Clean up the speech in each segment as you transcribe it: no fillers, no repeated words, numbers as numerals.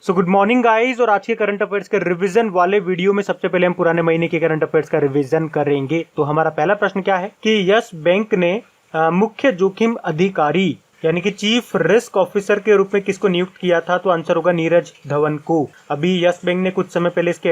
So good morning guys, और आज के करंट अफेयर्स के रिवीजन वाले वीडियो में सबसे पहले हम पुराने महीने के करंट अफेयर्स का रिवीजन करेंगे। तो हमारा पहला प्रश्न क्या है कि यस बैंक ने मुख्य जोखिम अधिकारी यानी कि चीफ रिस्क ऑफिसर के रूप में किसको नियुक्त किया था? तो आंसर होगा नीरज धवन को। अभी यस बैंक ने कुछ समय पहले इसके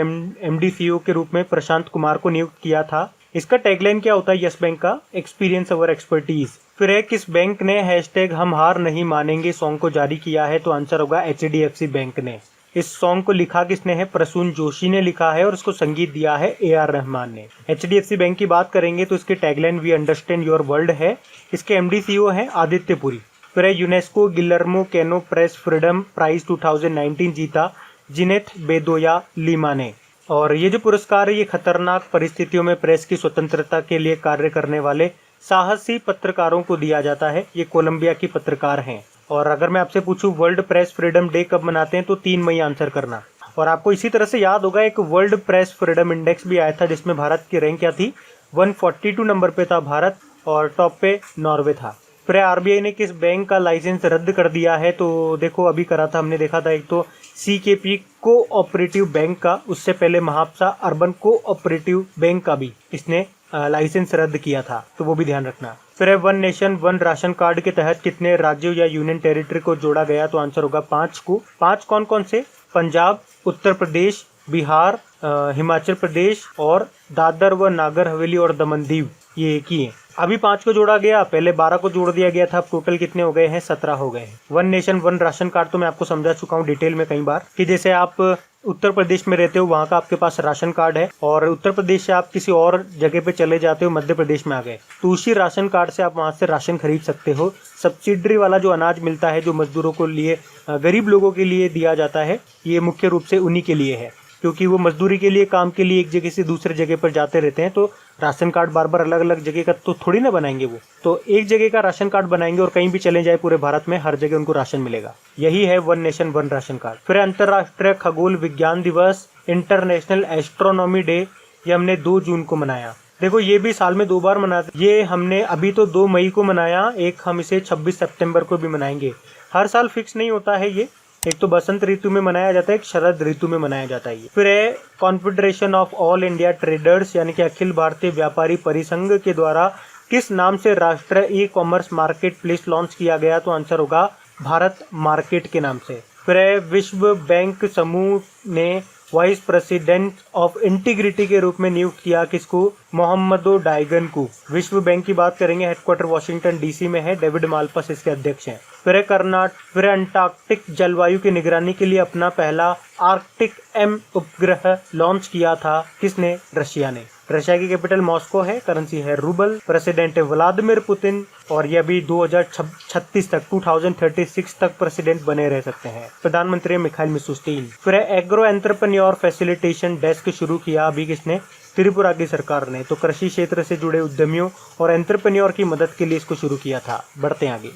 एमडी सीईओ के रूप में प्रशांत कुमार को नियुक्त किया था। इसका टैगलाइन क्या होता है यस बैंक का? Experience over expertise. फिर है किस बैंक ने हैशटैग हम हार नहीं मानेंगे सॉन्ग को जारी किया है? तो आंसर होगा एचडीएफसी बैंक ने। इस सॉन्ग को लिखा किसने है? प्रसून जोशी ने लिखा है और इसको संगीत दिया है AR रहमान ने। एचडीएफसी बैंक की बात करेंगे तो इसके tagline we understand your world है। इसके एमडी सीईओ है आदित्य पुरी। फिर है UNESCO Guillermo Cano press freedom prize 2019 जीता जिनेथ बेदोया लीमा ने। और ये जो पुरस्कार है ये खतरनाक परिस्थितियों में प्रेस की स्वतंत्रता के लिए कार्य करने वाले साहसी पत्रकारों को दिया जाता है। ये कोलंबिया की पत्रकार हैं। और अगर मैं आपसे पूछूं वर्ल्ड प्रेस फ्रीडम डे कब मनाते हैं तो 3 मई आंसर करना। और आपको इसी तरह से याद होगा एक वर्ल्ड प्रेस फ्रीडम इंडेक्स भी आया था जिसमें भारत की रैंक क्या थी? 142 नंबर पे था भारत और टॉप पे नॉर्वे था। फिर आरबीआई ने किस बैंक का लाइसेंस रद्द कर दिया है? तो देखो अभी करा था हमने, देखा था एक तो सीकेपी कोऑपरेटिव बैंक का, उससे पहले महापसा अर्बन कोऑपरेटिव बैंक का भी इसने लाइसेंस रद्द किया था, तो वो भी ध्यान रखना। फिर one nation one ration card के तहत कितने राज्यों या यूनियन टेरिटरी को जोड़ा गया? तो आंसर होगा 5 को। 5 कौन कौन से? पंजाब, उत्तर प्रदेश, बिहार, हिमाचल प्रदेश और दादर व नागर हवेली और दमन दीव, ये एक ही है। अभी 5 को जोड़ा गया, पहले 12 को जोड़ दिया गया था। अब टोटल कितने हो गए हैं? 17 हो गए हैं। One nation one ration card तो मैं आपको समझा चुका हूँ डिटेल में कई बार कि जैसे आप उत्तर प्रदेश में रहते हो वहाँ का आपके पास राशन कार्ड है और उत्तर प्रदेश से आप किसी और जगह पे चले जाते हो, मध्य प्रदेश में आ गए तो उसी राशन कार्ड से आप वहाँ से राशन खरीद सकते हो। सब्सिडरी वाला जो अनाज मिलता है जो मजदूरों को लिए, गरीब लोगों के लिए दिया जाता है, ये मुख्य रूप से उन्हीं के लिए है क्योंकि वो मजदूरी के लिए, काम के लिए एक जगह से दूसरे जगह पर जाते रहते हैं। तो राशन कार्ड बार बार अलग अलग जगह का तो थोड़ी ना बनाएंगे, वो तो एक जगह का राशन कार्ड बनाएंगे और कहीं भी चले जाए पूरे भारत में हर जगह उनको राशन मिलेगा। यही है one nation one ration card. फिर अंतर्राष्ट्रीय खगोल विज्ञान दिवस, इंटरनेशनल एस्ट्रोनॉमी डे, ये हमने 2 जून को मनाया। देखो ये भी साल में 2 बार मनाते, ये हमने अभी तो 2 मई को मनाया, एक हम इसे 26 सितंबर को भी मनाएंगे। हर साल फिक्स नहीं होता है ये, एक तो बसंत ऋतु में मनाया जाता है, एक शरद ऋतु में मनाया जाता है। फिर है confederation of all India traders यानी कि अखिल भारतीय व्यापारी परिसंघ के द्वारा किस नाम से राष्ट्रीय e commerce market place launch किया गया? तो आंसर होगा भारत मार्केट के नाम से। फिर है विश्व बैंक समूह ने वाइस प्रेसिडेंट ऑफ इंटीग्रिटी के रूप में नियुक्त किया किसको? मोहम्मदो डायगन को। विश्व बैंक की बात करेंगे, हेडक्वार्टर वाशिंगटन डीसी में है, डेविड माल्पस इसके अध्यक्ष हैं। फिर फिर अंटार्कटिक जलवायु की निगरानी के लिए अपना पहला आर्कटिक M उपग्रह लॉन्च किया था किसने? रशिया ने। रशिया की कैपिटल मॉस्को है, करेंसी है रूबल, प्रेसिडेंट है व्लादिमीर पुतिन और ये अभी 2036 तक 2036 तक प्रेसिडेंट बने रह सकते हैं। प्रधानमंत्री मिखाइल मिशुस्तिन। फिर एग्रो एंटरप्रेन्योर फैसिलिटेशन डेस्क शुरू किया अभी किसने? त्रिपुरा की सरकार ने। तो कृषि क्षेत्र से जुड़े उद्यमियों और एंटरप्रेन्योर की मदद के लिए इसको शुरू किया था। बढ़ते आगे।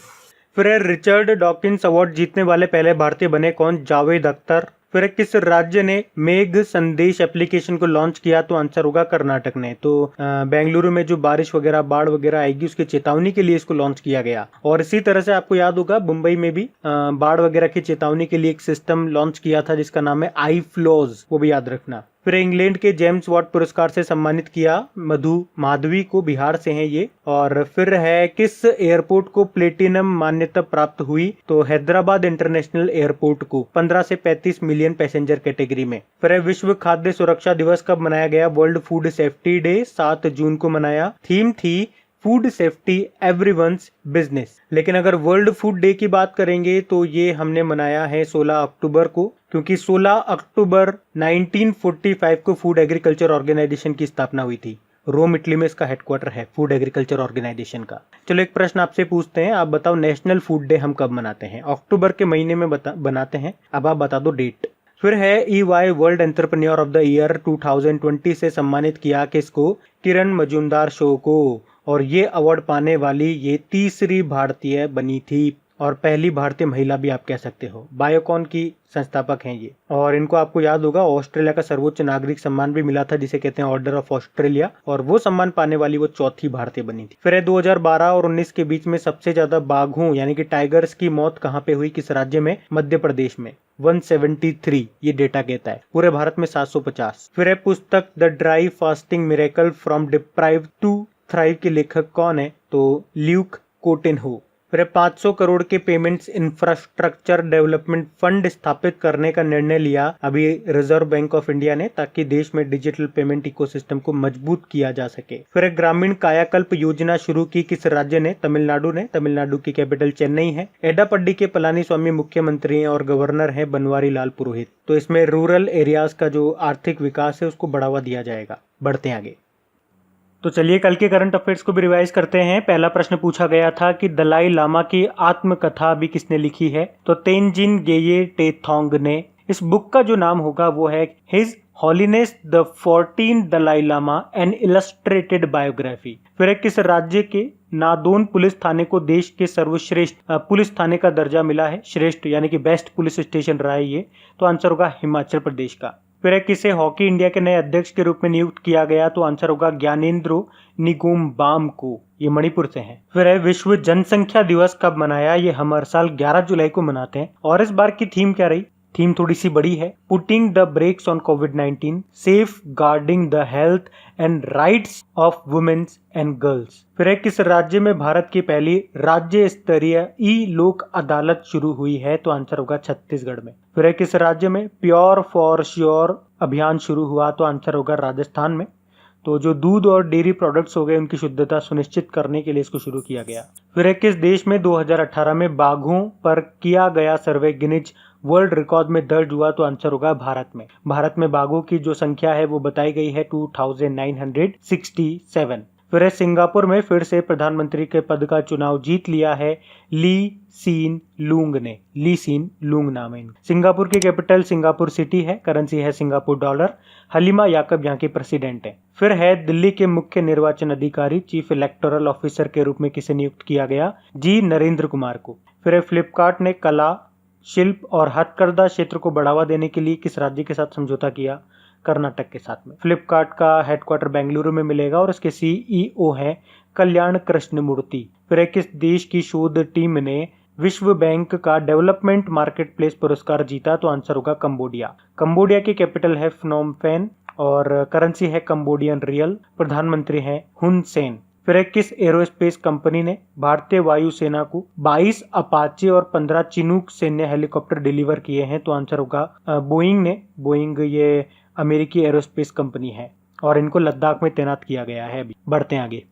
फिर रिचर्ड डॉकिंस अवार्ड जीतने वाले पहले भारतीय बने कौन? जावेद अख्तर। फिर किस राज्य ने मेघ संदेश एप्लीकेशन को लॉन्च किया? तो आंसर होगा कर्नाटक ने। तो बेंगलुरु में जो बारिश वगैरह, बाढ़ वगैरह आएगी उसकी चेतावनी के लिए इसको लॉन्च किया गया। और इसी तरह से आपको याद होगा मुंबई में भी बाढ़ वगैरह की चेतावनी के लिए एक सिस्टम लॉन्च किया था जिसका नाम है आई फ्लोज, वो भी याद रखना। फिर इंग्लैंड के जेम्स वॉट पुरस्कार से सम्मानित किया मधु माधवी को, बिहार से हैं ये। और फिर है किस एयरपोर्ट को प्लेटिनम मान्यता प्राप्त हुई? तो हैदराबाद इंटरनेशनल एयरपोर्ट को, 15 से 35 मिलियन पैसेंजर कैटेगरी में। फिर विश्व खाद्य सुरक्षा दिवस कब मनाया गया? वर्ल्ड फूड सेफ्टी डे 7 जून को मनाया। थीम थी फूड सेफ्टी एवरीवन्स बिजनेस। लेकिन अगर वर्ल्ड फूड डे की बात करेंगे तो ये हमने मनाया है 16 अक्टूबर को, क्योंकि 16 अक्टूबर 1945 को फूड एग्रीकल्चर ऑर्गेनाइजेशन की स्थापना हुई थी। रोम इटली में इसका हेडक्वार्टर है फूड एग्रीकल्चर ऑर्गेनाइजेशन का। चलो एक प्रश्न आपसे पूछते हैं, आप बताओ नेशनल फूड डे हम कब मनाते हैं? अक्टूबर के महीने में बनाते हैं। अब आप बता दो डेट। फिर है EY world entrepreneur of the year 2020 से सम्मानित किया किसको? किरण मजूमदार शो को। और ये अवार्ड पाने वाली ये तीसरी भारतीय बनी थी और पहली भारतीय महिला भी आप कह सकते हो। बायोकॉन की संस्थापक हैं ये। और इनको आपको याद होगा ऑस्ट्रेलिया का सर्वोच्च नागरिक सम्मान भी मिला था जिसे कहते हैं ऑर्डर ऑफ ऑस्ट्रेलिया, और वो सम्मान पाने वाली वो चौथी भारतीय बनी थी। फिर 2012 और 19 के बीच में सबसे ज्यादा बाघों यानी कि टाइगर्स की मौत कहाँ पे हुई? किस राज्य में? मध्य प्रदेश में। 173 ये डेटा कहता है, पूरे भारत में 750। फिर है पुस्तक the dry fasting miracle from deprive to thrive के लेखक कौन है, तो ल्यूक कोटिन्हो। फिर 500 करोड़ के पेमेंट्स इंफ्रास्ट्रक्चर डेवलपमेंट फंड स्थापित करने का निर्णय लिया अभी रिजर्व बैंक ऑफ इंडिया ने, ताकि देश में डिजिटल पेमेंट इकोसिस्टम को मजबूत किया जा सके। फिर ग्रामीण कायाकल्प योजना शुरू की किस राज्य ने, तमिलनाडु ने। तमिलनाडु की कैपिटल चेन्नई है। एडापड्डी के पलानीस्वामी मुख्यमंत्री हैं और गवर्नर है बनवारी लाल पुरोहित। तो इसमें रूरल एरियाज का जो आर्थिक विकास है उसको बढ़ावा दिया जाएगा। बढ़ते हैं आगे। तो चलिए कल के करंट अफेयर्स को भी रिवाइज करते हैं। पहला प्रश्न पूछा गया था कि दलाई लामा की आत्मकथा भी किसने लिखी है, तो तेनजिन गेये टेथोंग ने। इस बुक का जो नाम होगा वो है his holiness the 14 Dalai Lama an illustrated biography. फिर किस राज्य के नादौन पुलिस थाने को देश के सर्वश्रेष्ठ पुलिस थाने का दर्जा मिला है, श्रेष्ठ यानी कि बेस्ट पुलिस स्टेशन रहा है ये, तो आंसर होगा हिमाचल प्रदेश का। फिर किसे हॉकी इंडिया के नए अध्यक्ष के रूप में नियुक्त किया गया, तो आंसर होगा ज्ञानेंद्रो निगोम्बाम को, ये मणिपुर से हैं। फिर है विश्व जनसंख्या दिवस कब मनाया, ये हम हर साल 11 जुलाई को मनाते हैं। और इस बार की थीम क्या रही, थीम थोड़ी सी बड़ी है, पुटिंग द ब्रेक्स ऑन कोविड-19, safeguarding the health and rights of women's and girls. फिर किस राज्य में भारत की पहली राज्य स्तरीय ई लोक अदालत शुरू हुई है, तो आंसर होगा छत्तीसगढ़ में। फिर किस राज्य में प्योर फॉर श्योर अभियान शुरू हुआ, तो आंसर होगा राजस्थान में। तो जो दूध और डेयरी प्रोडक्ट्स हो गए उनकी शुद्धता सुनिश्चित करने के लिए इसको शुरू किया गया। फिर किस देश में 2018 में बाघों पर किया गया सर्वे गिनीज वर्ल्ड रिकॉर्ड में दर्ज हुआ, तो आंसर होगा भारत में। भारत में बाघों की जो संख्या है वो बताई गई है 2967। फिर सिंगापुर में फिर से प्रधानमंत्री के पद का चुनाव जीत लिया है ली सीन लूंग ने। ली सीन लूंग नाम है। सिंगापुर की कैपिटल सिंगापुर सिटी है, करेंसी है सिंगापुर डॉलर। हलीमा याकब यहाँ की प्रेसिडेंट है। फिर है दिल्ली के मुख्य निर्वाचन अधिकारी चीफ इलेक्टोरल ऑफिसर के रूप में किसे नियुक्त किया गया, जी नरेंद्र कुमार को। फिर फ्लिपकार्ट ने कला शिल्प और हथकरघा क्षेत्र को बढ़ावा देने के लिए किस राज्य के साथ समझौता किया, कर्नाटक के साथ में। फ्लिपकार्ट का हेडक्वार्टर बेंगलुरु में मिलेगा और इसके सीईओ हैं कल्याण कृष्ण मूर्ति। फिर किस देश की शोध टीम ने विश्व बैंक का डेवलपमेंट मार्केट प्लेस पुरस्कार जीता, तो आंसर होगा कंबोडिया। कंबोडिया की कैपिटल है फ्नोम पेन और करेंसी है कंबोडियन रियल। प्रधानमंत्री हैं हुन सेन। फिर किस एरोस्पेस कंपनी ने भारतीय वायुसेना को 22 अपाचे और 15 चिनूक सैन्य हेलीकॉप्टर डिलीवर किए हैं, तो आंसर होगा बोइंग ने। बोइंग ये अमेरिकी एरोस्पेस कंपनी है और इनको लद्दाख में तैनात किया गया है अभी। बढ़ते हैं आगे।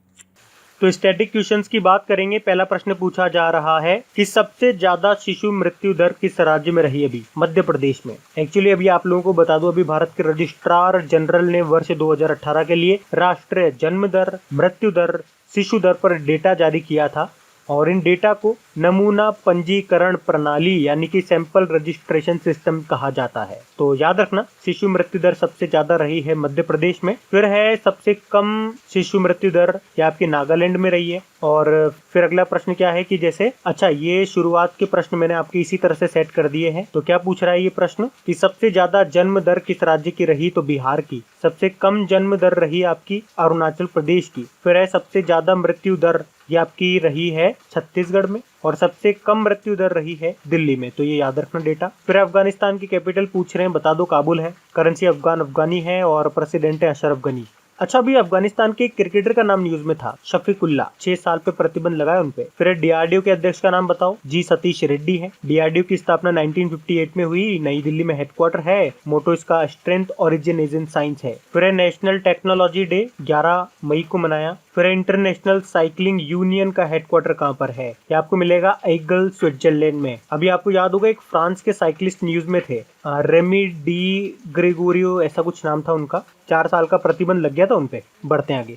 तो स्टैटिक क्वेश्चंस की बात करेंगे। पहला प्रश्न पूछा जा रहा है कि सबसे ज्यादा शिशु मृत्यु दर किस राज्य में रही अभी, मध्य प्रदेश में। एक्चुअली अभी आप लोगों को बता दूं, अभी भारत के रजिस्ट्रार जनरल ने वर्ष 2018 के लिए राष्ट्रीय जन्म दर, मृत्यु दर, शिशु दर पर डेटा जारी किया था और इन डेटा को नमूना पंजीकरण प्रणाली यानी कि सैंपल रजिस्ट्रेशन सिस्टम कहा जाता है। तो याद रखना शिशु मृत्यु दर सबसे ज्यादा रही है मध्य प्रदेश में। फिर है सबसे कम शिशु मृत्यु दर ये आपके नागालैंड में रही है। और फिर अगला प्रश्न क्या है कि जैसे अच्छा ये शुरुआत के प्रश्न मैंने आपके इसी तरह से सेट कर दिए हैं। तो क्या पूछ रहा है ये प्रश्न कि सबसे ज्यादा जन्म दर किस राज्य की रही, तो बिहार की। सबसे कम जन्म दर रही आपकी अरुणाचल प्रदेश की। फिर है सबसे ज्यादा मृत्यु दर ये आपकी रही है छत्तीसगढ़ में और सबसे कम मृत्यु दर रही है दिल्ली में। तो ये याद रखना डेटा। फिर अफगानिस्तान की कैपिटल पूछ रहे हैं, बता दो काबुल है। करेंसी अफगानी है और प्रेसिडेंट है अशरफ गनी। अच्छा अभी अफगानिस्तान के क्रिकेटर का नाम न्यूज में था, शफीकुल्ला। 6 साल पे प्रतिबंध लगाए उनपे। फिर डीआरडीओ के अध्यक्ष का नाम बताओ, जी सतीश रेड्डी है। डीआरडीओ की स्थापना 1958 में हुई, नई दिल्ली में हेडक्वार्टर है। मोटो इसका strength origin is in science है। फिर नेशनल टेक्नोलॉजी डे 11 मई को मनाया। फिर इंटरनेशनल साइकिलिंग यूनियन का हेडक्वार्टर कहाँ पर है, ये आपको मिलेगा एगल स्विट्जरलैंड में। अभी आपको याद होगा एक फ्रांस के साइकिलिस्ट न्यूज में थे, रेमी डी ग्रेगोरियो ऐसा कुछ नाम था उनका। 4 साल का प्रतिबंध लग गया था उनपे। बढ़ते हैं आगे।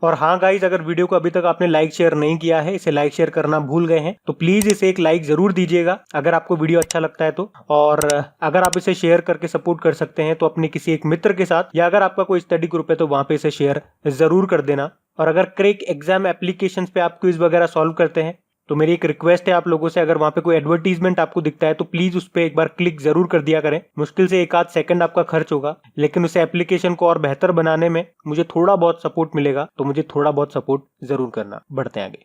और हाँ गाइज, अगर वीडियो को अभी तक आपने लाइक शेयर नहीं किया है, इसे लाइक शेयर करना भूल गए हैं तो प्लीज इसे एक लाइक जरूर दीजिएगा अगर आपको वीडियो अच्छा लगता है तो। और अगर आप इसे शेयर करके सपोर्ट कर सकते हैं तो अपने किसी एक मित्र के साथ, या अगर आपका कोई स्टडी ग्रुप है तो वहां पे इसे शेयर जरूर कर देना। और अगर क्रैक एग्जाम एप्लीकेशंस पे आप क्विज वगैरह सॉल्व करते हैं तो मेरी एक रिक्वेस्ट है आप लोगों से, अगर वहां पे कोई एडवर्टीजमेंट आपको दिखता है तो प्लीज उस पर एक बार क्लिक जरूर कर दिया करें। मुश्किल से 1 आध सेकंड आपका खर्च होगा, लेकिन उस एप्लीकेशन को और बेहतर बनाने में मुझे थोड़ा बहुत सपोर्ट मिलेगा, तो मुझे थोड़ा बहुत सपोर्ट जरूर करना। बढ़ते हैं आगे।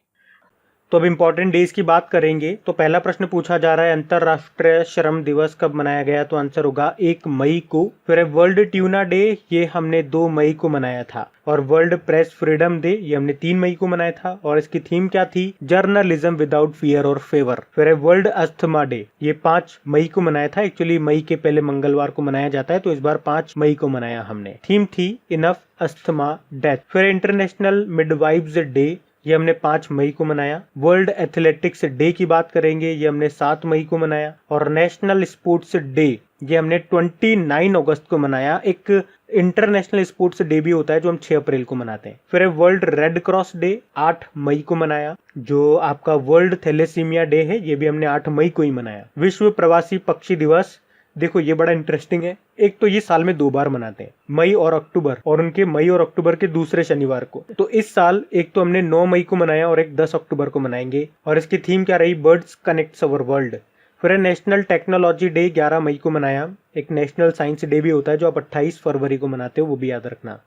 तो अब इम्पोर्टेंट डेज की बात करेंगे। तो पहला प्रश्न पूछा जा रहा है अंतरराष्ट्रीय श्रम दिवस कब मनाया गया, तो आंसर होगा 1 मई को। फिर वर्ल्ड ट्यूना डे, ये हमने 2 मई को मनाया था। और वर्ल्ड प्रेस फ्रीडम डे, ये हमने 3 मई को मनाया था। और इसकी थीम क्या थी, जर्नलिज्म विदाउट फियर और फेवर। फिर वर्ल्ड अस्थमा डे, ये 5 मई को मनाया था। एक्चुअली मई के पहले मंगलवार को मनाया जाता है, तो इस बार 5 मई को मनाया हमने। थीम थी इनफ अस्थमा डेथ। फिर इंटरनेशनल मिडवाइफ्स डे, ये हमने 5 मई को मनाया। वर्ल्ड एथलेटिक्स डे की बात करेंगे, ये हमने 7 मई को मनाया। और नेशनल स्पोर्ट्स डे, ये हमने 29 अगस्त को मनाया। एक इंटरनेशनल स्पोर्ट्स डे भी होता है जो हम 6 अप्रैल को मनाते हैं। फिर वर्ल्ड रेड क्रॉस डे 8 मई को मनाया। जो आपका वर्ल्ड थैलेसीमिया डे है, ये भी हमने 8 मई को ही मनाया। विश्व प्रवासी पक्षी दिवस, देखो ये बड़ा इंटरेस्टिंग है। एक तो ये साल में 2 बार मनाते हैं, मई और अक्टूबर, और उनके मई और अक्टूबर के दूसरे शनिवार को। तो इस साल एक तो हमने 9 मई को मनाया और एक 10 अक्टूबर को मनाएंगे। और इसकी थीम क्या रही, बर्ड्स कनेक्ट्स अवर वर्ल्ड। फिर नेशनल टेक्नोलॉजी डे 11 मई को मनाया। एक नेशनल साइंस डे भी होता है जो आप 28 फरवरी को मनाते हो, वो भी याद रखना।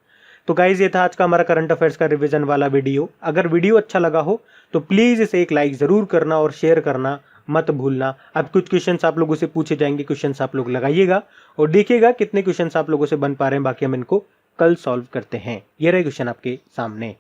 तो गाइज ये था आज का हमारा करंट अफेयर्स का रिवीजन वाला वीडियो। अगर वीडियो अच्छा लगा हो तो प्लीज इसे एक लाइक जरूर करना और शेयर करना मत भूलना। अब कुछ क्वेश्चंस आप लोगों से पूछे जाएंगे, क्वेश्चंस आप लोग लगाइएगा और देखिएगा कितने क्वेश्चंस आप लोगों से बन पा रहे हैं। बाकी हम इनको कल सॉल्व करते हैं। ये रहे क्वेश्चन आपके सामने।